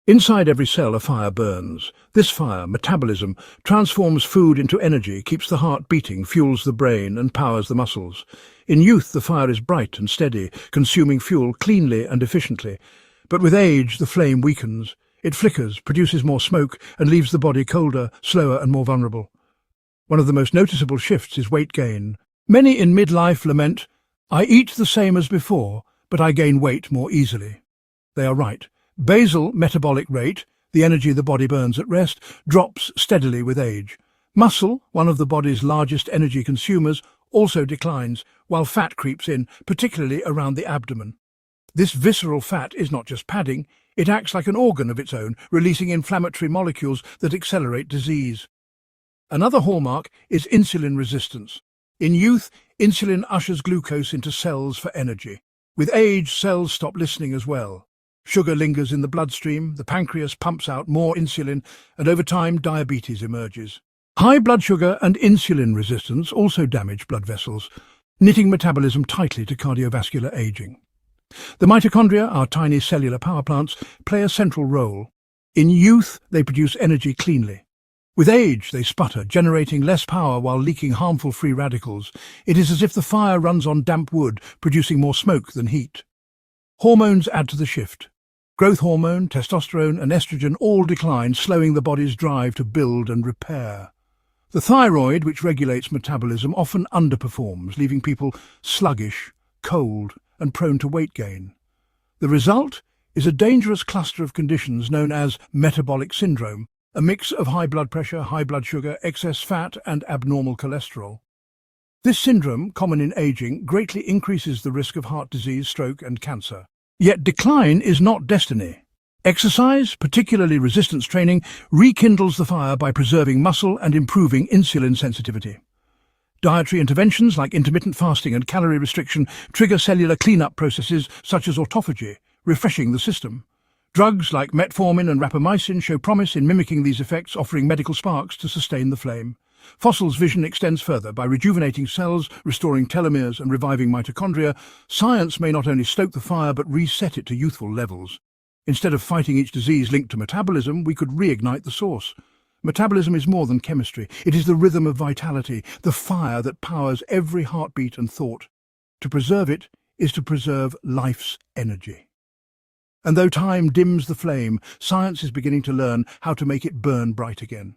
Inside every cell a fire burns. This fire, metabolism, transforms food into energy, keeps the heart beating, fuels the brain and powers the muscles. In youth the fire is bright and steady, consuming fuel cleanly and efficiently. But with age the flame weakens. It flickers, produces more smoke and leaves the body colder, slower and more vulnerable. One of the most noticeable shifts is weight gain. Many in midlife lament, "I eat the same as before, but I gain weight more easily." They are right. Basal metabolic rate, the energy the body burns at rest, drops steadily with age. Muscle, one of the body's largest energy consumers, also declines, while fat creeps in, particularly around the abdomen. This visceral fat is not just padding, it acts like an organ of its own, releasing inflammatory molecules that accelerate disease. Another hallmark is insulin resistance. In youth, insulin ushers glucose into cells for energy. With age, cells stop listening as well. Sugar lingers in the bloodstream, the pancreas pumps out more insulin, and over time diabetes emerges. High blood sugar and insulin resistance also damage blood vessels, knitting metabolism tightly to cardiovascular aging. The mitochondria, our tiny cellular power plants, play a central role. In youth, they produce energy cleanly. With age, they sputter, generating less power while leaking harmful free radicals. It is as if the fire runs on damp wood, producing more smoke than heat. Hormones add to the shift. Growth hormone, testosterone and estrogen all decline, slowing the body's drive to build and repair. The thyroid, which regulates metabolism, often underperforms, leaving people sluggish, cold and prone to weight gain. The result is a dangerous cluster of conditions known as metabolic syndrome, a mix of high blood pressure, high blood sugar, excess fat and abnormal cholesterol. This syndrome, common in aging, greatly increases the risk of heart disease, stroke and cancer. Yet decline is not destiny. Exercise, particularly resistance training, rekindles the fire by preserving muscle and improving insulin sensitivity. Dietary interventions like intermittent fasting and calorie restriction trigger cellular cleanup processes such as autophagy, refreshing the system. Drugs like metformin and rapamycin show promise in mimicking these effects, offering medical sparks to sustain the flame. Fossil's vision extends further. By rejuvenating cells, restoring telomeres and reviving mitochondria, science may not only stoke the fire but reset it to youthful levels. Instead of fighting each disease linked to metabolism, we could reignite the source. Metabolism is more than chemistry. It is the rhythm of vitality, the fire that powers every heartbeat and thought. To preserve it is to preserve life's energy. And though time dims the flame, science is beginning to learn how to make it burn bright again.